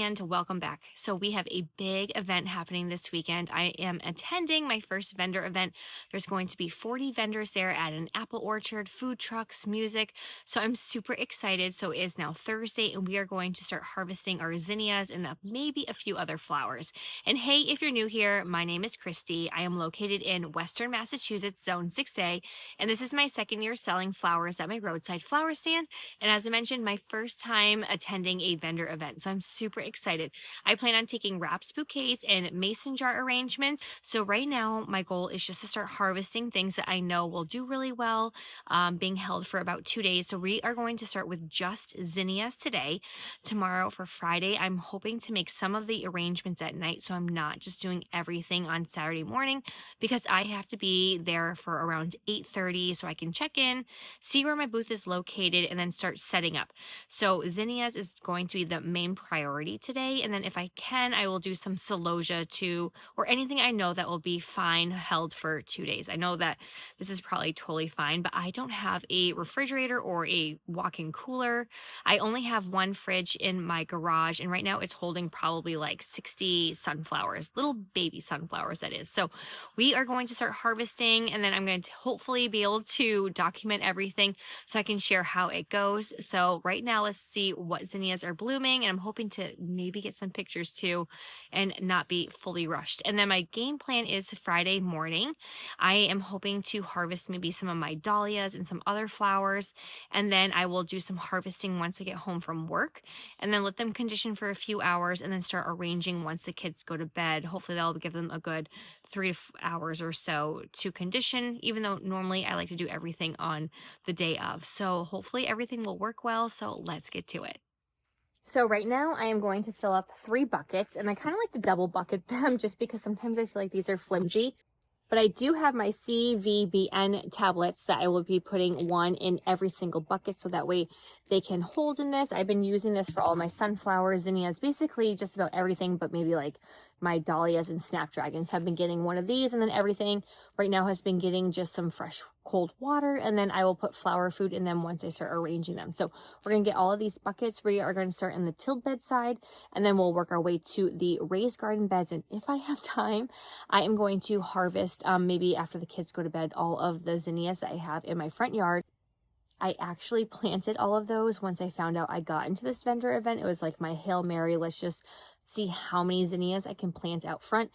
and welcome back. So we have a big event happening this weekend. I am attending my first vendor event. There's going to be 40 vendors there at an apple orchard, food trucks, music. So I'm super excited. So it is now Thursday and we are going to start harvesting our zinnias and maybe a few other flowers. And hey, if you're new here, my name is Christy. I am located in Western Massachusetts, Zone 6A, and this is my second year selling flowers at my roadside flower stand. And as I mentioned, my first time attending a vendor event. So I'm super excited. I plan on taking wrapped bouquets and mason jar arrangements. So right now, my goal is just to start harvesting things that I know will do really well, being held for about 2 days. So we are going to start with just zinnias today. Tomorrow for Friday, I'm hoping to make some of the arrangements at night. So I'm not just doing everything on Saturday morning because I have to be there for around 8:30 so I can check in, see where my booth is located, and then start setting up. So zinnias is going to be the main priority today. And then if I can, I will do some celosia too, or anything I know that will be fine held for 2 days. I know that this is probably totally fine, but I don't have a refrigerator or a walk-in cooler. I only have one fridge in my garage, and right now it's holding probably like 60 sunflowers, little baby sunflowers that is. So we are going to start harvesting, and then I'm going to hopefully be able to document everything so I can share how it goes. So right now, let's see what zinnias are blooming, and I'm hoping to maybe get some pictures too and not be fully rushed. And then my game plan is Friday morning. I am hoping to harvest maybe some of my dahlias and some other flowers, and then I will do some harvesting once I get home from work, and then let them condition for a few hours, and then start arranging once the kids go to bed. Hopefully that'll give them a good 3 hours or so to condition, even though normally I like to do everything on the day of. So hopefully everything will work well. So let's get to it. So right now I am going to fill up 3 buckets, and I kind of like to double bucket them just because sometimes I feel like these are flimsy. But I do have my CVBN tablets that I will be putting one in every single bucket so that way they can hold in this. I've been using this for all my sunflowers, zinnias, basically just about everything, but maybe like my dahlias and snapdragons have been getting one of these, and then everything right now has been getting just some fresh cold water, and then I will put flower food in them once I start arranging them. So we're going to get all of these buckets. We are going to start in the tilled bed side, and then we'll work our way to the raised garden beds. And if I have time, I am going to harvest maybe after the kids go to bed all of the zinnias that I have in my front yard. I actually planted all of those once I found out I got into this vendor event. It was like my Hail Mary, let's just see how many zinnias I can plant out front.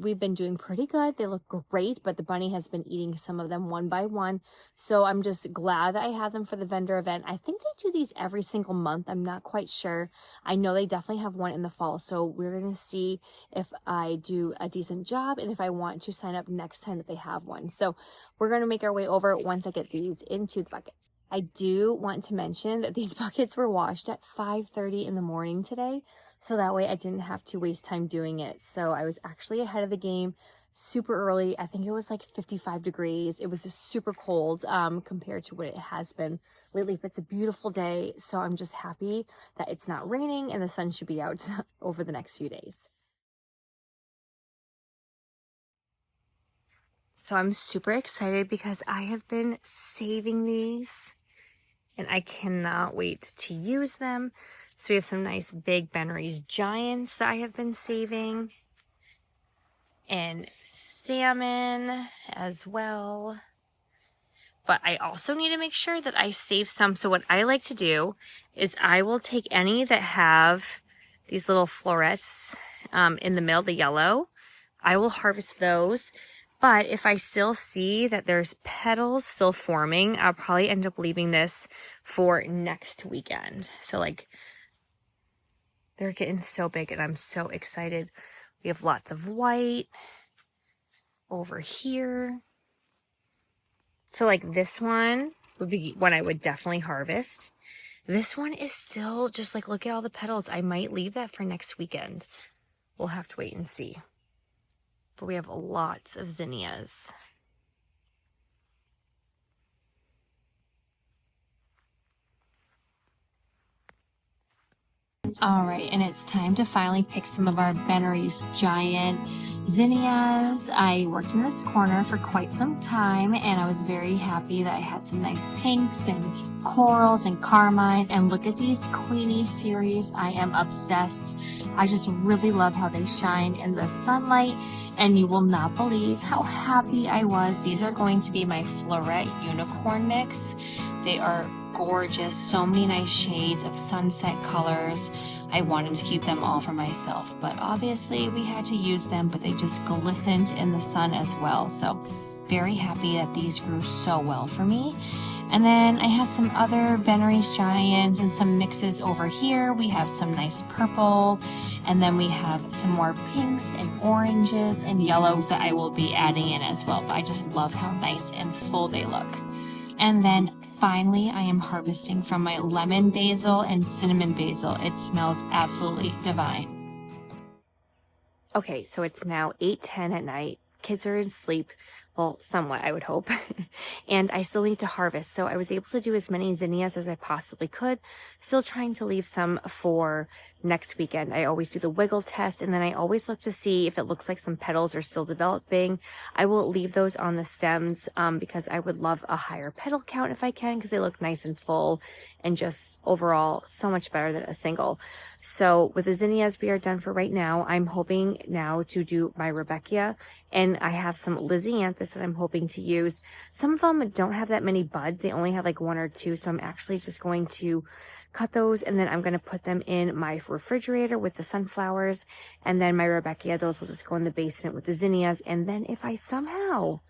We've been doing pretty good. They look great, but the bunny has been eating some of them one by one. So I'm just glad that I have them for the vendor event. I think they do these every single month. I'm not quite sure. I know they definitely have one in the fall. So we're going to see if I do a decent job and if I want to sign up next time that they have one. So we're going to make our way over once I get these into the buckets. I do want to mention that these buckets were washed at 5:30 in the morning today, so that way I didn't have to waste time doing it. So I was actually ahead of the game super early. I think it was like 55 degrees. It was just super cold compared to what it has been lately, but it's a beautiful day. So I'm just happy that it's not raining and the sun should be out over the next few days. So I'm super excited because I have been saving these and I cannot wait to use them. So we have some nice big Benry's Giants that I have been saving, and salmon as well. But I also need to make sure that I save some. So what I like to do is I will take any that have these little florets in the middle, the yellow. I will harvest those. But if I still see that there's petals still forming, I'll probably end up leaving this for next weekend. So like, they're getting so big and I'm so excited. We have lots of white over here. So like this one would be one I would definitely harvest. This one is still just like, look at all the petals. I might leave that for next weekend. We'll have to wait and see. But we have lots of zinnias. All right, and it's time to finally pick some of our Benry's Giant zinnias. I worked in this corner for quite some time, and I was very happy that I had some nice pinks and corals and carmine. And look at these Queenie series. I am obsessed. I just really love how they shine in the sunlight, and you will not believe how happy I was. These are going to be my Floret unicorn mix. They are gorgeous, so many nice shades of sunset colors. I wanted to keep them all for myself, but obviously we had to use them, but they just glistened in the sun as well. So very happy that these grew so well for me. And then I have some other Veneris giants and some mixes over here. We have some nice purple, and then we have some more pinks and oranges and yellows that I will be adding in as well. But I just love how nice and full they look. And then finally, I am harvesting from my lemon basil and cinnamon basil. It smells absolutely divine. Okay, so it's now 8:10 at night. Kids are asleep. Well, somewhat, I would hope. And I still need to harvest. So I was able to do as many zinnias as I possibly could. Still trying to leave some for next weekend. I always do the wiggle test, and then I always look to see if it looks like some petals are still developing. I will leave those on the stems because I would love a higher petal count if I can, because they look nice and full and just overall so much better than a single. So with the zinnias, we are done for right now. I'm hoping now to do my Rebecca, and I have some Lisianthus that I'm hoping to use. Some of them don't have that many buds. They only have like one or two. So I'm actually just going to cut those, and then I'm going to put them in my refrigerator with the sunflowers. And then my Rebecca, those will just go in the basement with the zinnias. And then if I somehow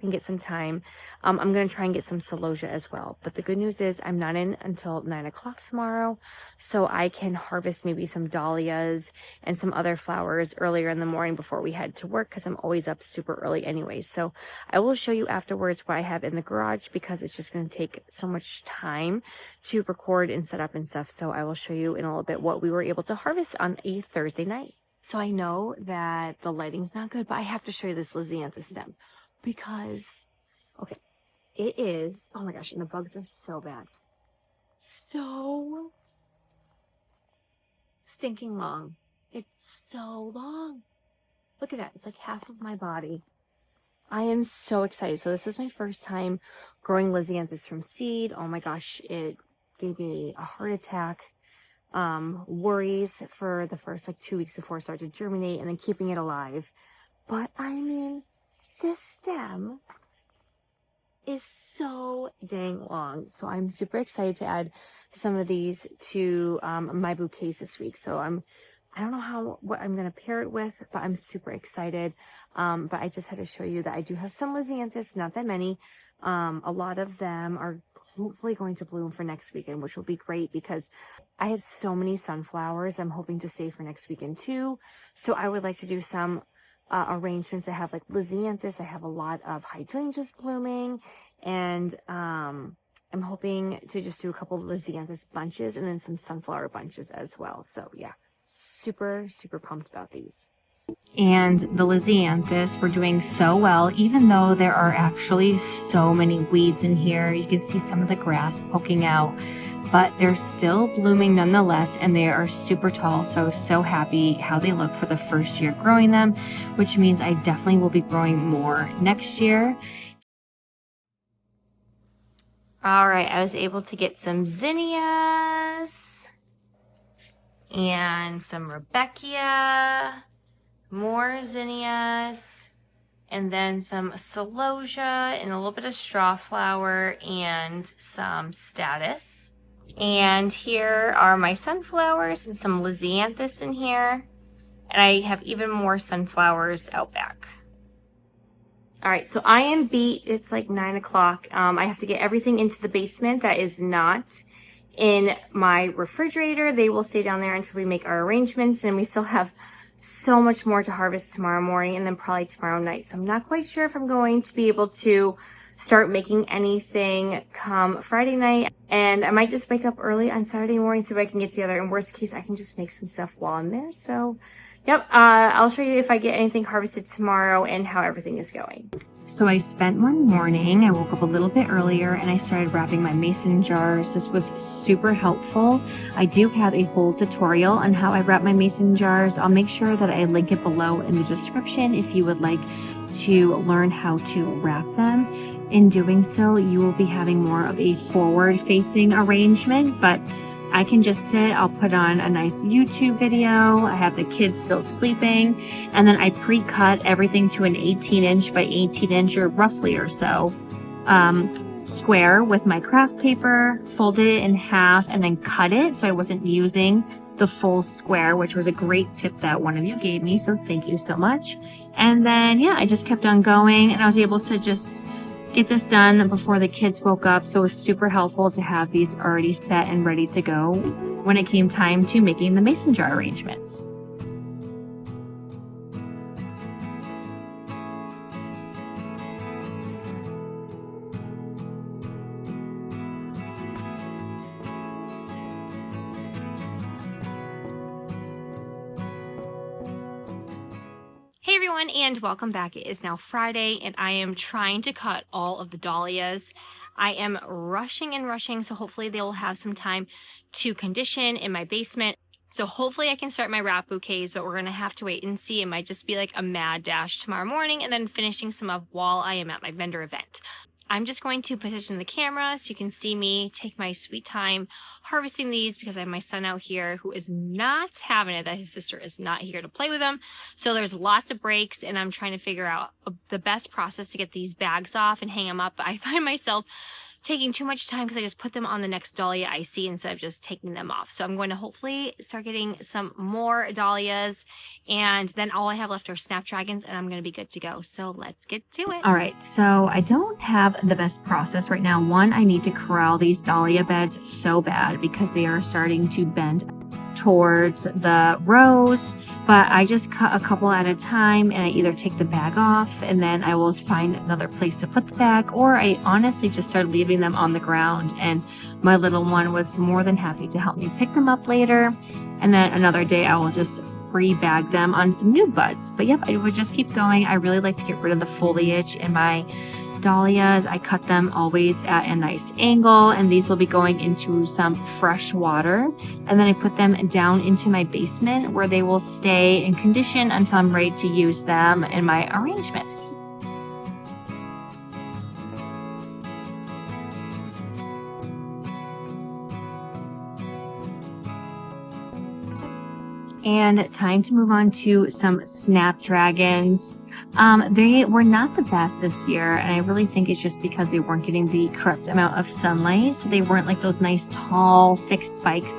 can get some time, I'm going to try and get some celosia as well. But the good news is I'm not in until 9 o'clock tomorrow, so I can harvest maybe some dahlias and some other flowers earlier in the morning before we head to work, because I'm always up super early anyway. So I will show you afterwards what I have in the garage, because it's just going to take so much time to record and set up and stuff. So I will show you in a little bit what we were able to harvest on a Thursday night. So I know that the lighting's not good, but I have to show you this Lisianthus stem. Because, okay, it is, oh my gosh, and the bugs are so bad. So stinking long. It's so long. Look at that. It's like half of my body. I am so excited. So this was my first time growing Lisianthus from seed. Oh my gosh, it gave me a heart attack. Worries for the first like 2 weeks before it started to germinate, and then keeping it alive. But I mean, this stem is so dang long. So I'm super excited to add some of these to my bouquets this week. So I don't know what I'm going to pair it with, but I'm super excited. But I just had to show you that I do have some Lisianthus, not that many. A lot of them are hopefully going to bloom for next weekend, which will be great because I have so many sunflowers I'm hoping to save for next weekend too. So I would like to do some arrangements. I have like Lisianthus, I have a lot of hydrangeas blooming, and I'm hoping to just do a couple of Lisianthus bunches and then some sunflower bunches as well. So yeah, super pumped about these. And the Lisianthus were doing so well, even though there are actually so many weeds in here. You can see some of the grass poking out, but they're still blooming nonetheless, and they are super tall. So I was so happy how they look for the first year growing them, which means I definitely will be growing more next year. All right, I was able to get some zinnias and some Rebecca, more zinnias, and then some celosia and a little bit of straw flower and some status. And here are my sunflowers and some Lisianthus in here. And I have even more sunflowers out back. All right, so I am beat. It's like 9 o'clock. I have to get everything into the basement that is not in my refrigerator. They will stay down there until we make our arrangements, and we still have so much more to harvest tomorrow morning and then probably tomorrow night. So I'm not quite sure if I'm going to be able to start making anything come Friday night, and I might just wake up early on Saturday morning so I can get together. In worst case, I can just make some stuff while I'm there. So Yep, I'll show you if I get anything harvested tomorrow and how everything is going. So I spent one morning, I woke up a little bit earlier and I started wrapping my mason jars. This was super helpful. I do have a whole tutorial on how I wrap my mason jars. I'll make sure that I link it below in the description if you would like to learn how to wrap them. In doing so, you will be having more of a forward-facing arrangement, but I can just sit, I'll put on a nice YouTube video, I have the kids still sleeping, and then I pre-cut everything to an 18-inch by 18-inch or roughly or so square with my craft paper, folded it in half, and then cut it so I wasn't using the full square, which was a great tip that one of you gave me, so thank you so much. And then, yeah, I just kept on going, and I was able to just get this done before the kids woke up, so it was super helpful to have these already set and ready to go when it came time to making the mason jar arrangements. Hey everyone, and welcome back. It is now Friday and I am trying to cut all of the dahlias. I am rushing and rushing, so hopefully they will have some time to condition in my basement. So hopefully I can start my wrap bouquets, but we're going to have to wait and see. It might just be like a mad dash tomorrow morning and then finishing some up while I am at my vendor event. I'm just going to position the camera so you can see me take my sweet time harvesting these because I have my son out here who is not having it, that his sister is not here to play with him. So there's lots of breaks and I'm trying to figure out the best process to get these bags off and hang them up. But I find myself taking too much time because I just put them on the next dahlia I see instead of just taking them off. So I'm going to hopefully start getting some more dahlias, and then all I have left are snapdragons and I'm going to be good to go. So let's get to it. All right, so I don't have the best process right now. One, I need to corral these dahlia beds so bad because they are starting to bend towards the rows, but I just cut a couple at a time and I either take the bag off and then I will find another place to put the bag, or I honestly just started leaving them on the ground, and my little one was more than happy to help me pick them up later, and then another day I will just re-bag them on some new buds. But yep, I would just keep going. I really like to get rid of the foliage in my dahlias. I cut them always at a nice angle, and these will be going into some fresh water, and then I put them down into my basement where they will stay in condition until I'm ready to use them in my arrangements. And time to move on to some snapdragons. They were not the best this year, and I really think it's just because they weren't getting the correct amount of sunlight. So they weren't like those nice tall thick spikes,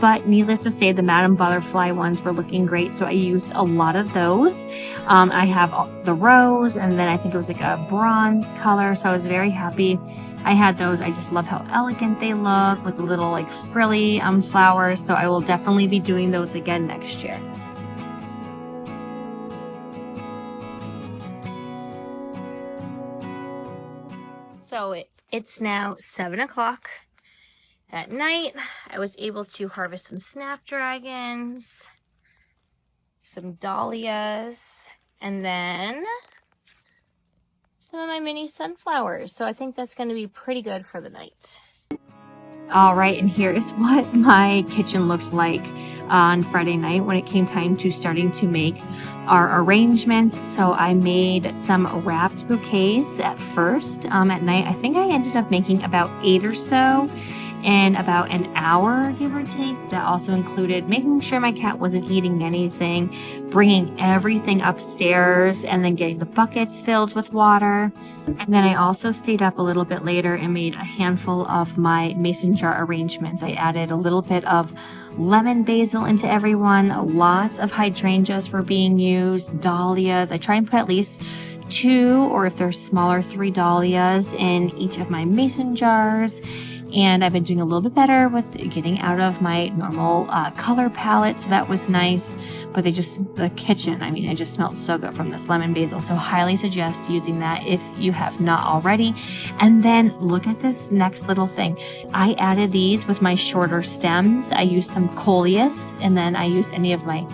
but needless to say, the Madam Butterfly ones were looking great, so I used a lot of those. I have the rose, and then I think it was like a bronze color, so I was very happy I had those. I just love how elegant they look with the little like frilly flowers, so I will definitely be doing those again next year. So it's now 7 o'clock at night. I was able to harvest some snapdragons, some dahlias, and then some of my mini sunflowers. So I think that's going to be pretty good for the night. All right, and here is what my kitchen looked like on Friday night when it came time to starting to make our arrangements. So I made some wrapped bouquets at first. At night, I think I ended up making about 8 or so in about an hour, give or take. That also included making sure my cat wasn't eating anything, bringing everything upstairs, and then getting the buckets filled with water. And then I also stayed up a little bit later and made a handful of my mason jar arrangements. I added a little bit of lemon basil into every one. Lots of hydrangeas were being used, dahlias. I try and put at least 2, or if they're smaller, 3 dahlias in each of my mason jars. And I've been doing a little bit better with getting out of my normal color palette, so that was nice. But the kitchen, I mean, it just smelled so good from this lemon basil. So highly suggest using that if you have not already. And then look at this next little thing. I added these with my shorter stems. I used some coleus, and then I used any of my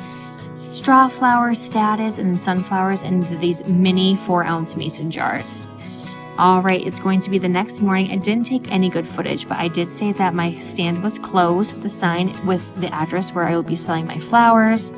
straw flower status and sunflowers into these mini 4-ounce mason jars. All right, it's going to be the next morning. I didn't take any good footage, but I did say that my stand was closed with a sign with the address where I will be selling my flowers.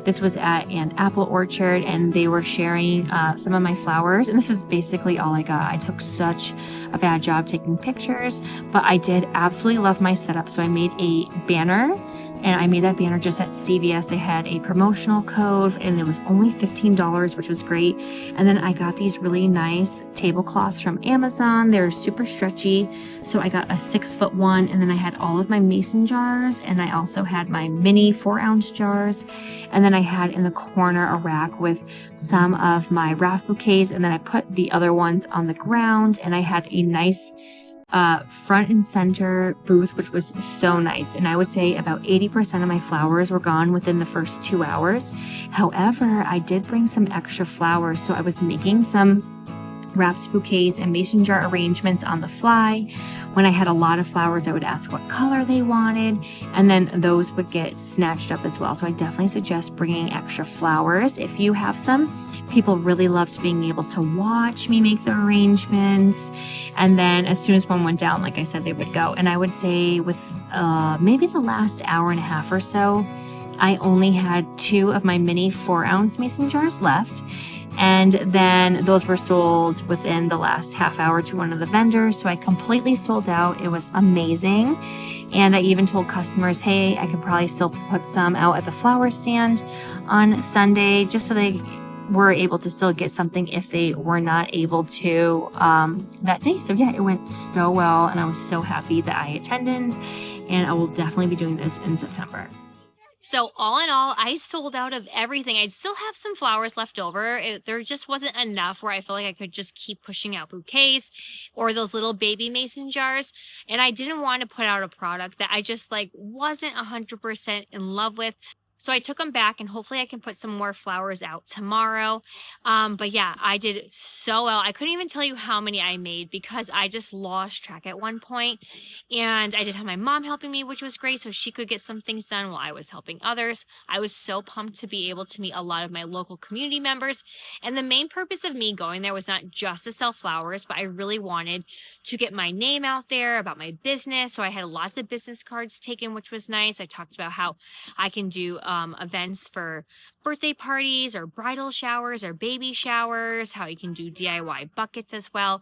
This was at an apple orchard, and they were sharing some of my flowers, and this is basically all I got. I took such a bad job taking pictures, but I did absolutely love my setup. So I made a banner, and I made that banner just at CVS. They had a promotional code, and it was only $15, which was great. And then I got these really nice tablecloths from Amazon. They're super stretchy. So I got a 6-foot one, and then I had all of my mason jars, and I also had my mini 4-ounce jars. And then I had in the corner a rack with some of my wrapped bouquets, and then I put the other ones on the ground, and I had a nice front and center booth, which was so nice. And I would say about 80% of my flowers were gone within the first 2 hours. However, I did bring some extra flowers, so I was making some wrapped bouquets and mason jar arrangements on the fly. When I had a lot of flowers, I would ask what color they wanted, and then those would get snatched up as well. So I definitely suggest bringing extra flowers if you have some. People really loved being able to watch me make the arrangements. And then as soon as one went down, like I said, they would go. And I would say with maybe the last hour and a half or so, I only had 2 of my mini 4-ounce mason jars left. And then those were sold within the last half hour to one of the vendors. So I completely sold out. It was amazing. And I even told customers, hey, I could probably still put some out at the flower stand on Sunday, just so they were able to still get something if they were not able to that day. So yeah, it went so well, and I was so happy that I attended, and I will definitely be doing this in September. So all in all, I sold out of everything. I'd still have some flowers left over. There just wasn't enough where I felt like I could just keep pushing out bouquets or those little baby mason jars. And I didn't want to put out a product that I just wasn't 100% in love with. So I took them back, and hopefully I can put some more flowers out tomorrow. But yeah, I did so well. I couldn't even tell you how many I made because I just lost track at one point. And I did have my mom helping me, which was great, so she could get some things done while I was helping others. I was so pumped to be able to meet a lot of my local community members. And the main purpose of me going there was not just to sell flowers, but I really wanted to get my name out there about my business. So I had lots of business cards taken, which was nice. I talked about how I can do events for birthday parties or bridal showers or baby showers, how you can do DIY buckets as well.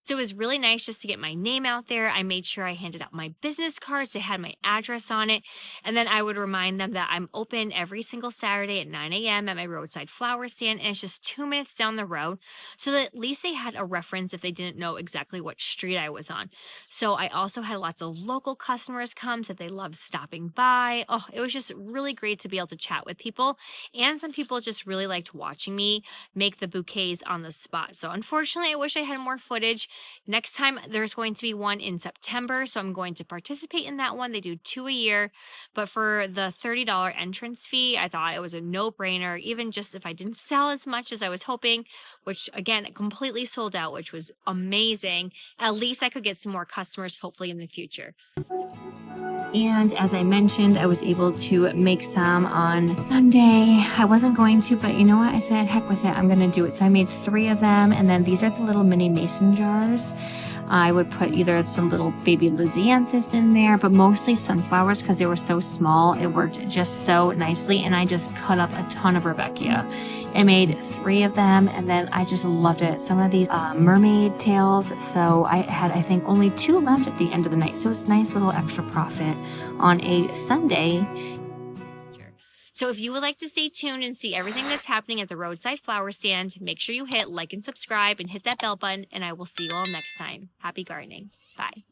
So it was really nice just to get my name out there. I made sure I handed out my business cards. They had my address on it. And then I would remind them that I'm open every single Saturday at 9 a.m. at my roadside flower stand. And it's just 2 minutes down the road. So that at least they had a reference if they didn't know exactly what street I was on. So I also had lots of local customers come, said they loved stopping by. Oh, it was just really great to be able to chat with people. And some people just really liked watching me make the bouquets on the spot. So unfortunately, I wish I had more footage. Next time, there's going to be one in September, so I'm going to participate in that one. They do 2 a year, but for the $30 entrance fee, I thought it was a no-brainer, even just if I didn't sell as much as I was hoping, which, again, completely sold out, which was amazing. At least I could get some more customers, hopefully, in the future. And as I mentioned, I was able to make some on Sunday. I wasn't going to, but you know what? I said, heck with it. I'm going to do it. So I made 3 of them. And then these are the little mini mason jars. I would put either some little baby Lisianthus in there, but mostly sunflowers because they were so small. It worked just so nicely. And I just cut up a ton of Rebecca. I made 3 of them, and then I just loved it. Some of these mermaid tails, so I had, I think, only 2 left at the end of the night. So it's nice little extra profit on a Sunday. So if you would like to stay tuned and see everything that's happening at the roadside flower stand, make sure you hit like and subscribe and hit that bell button, and I will see you all next time. Happy gardening. Bye.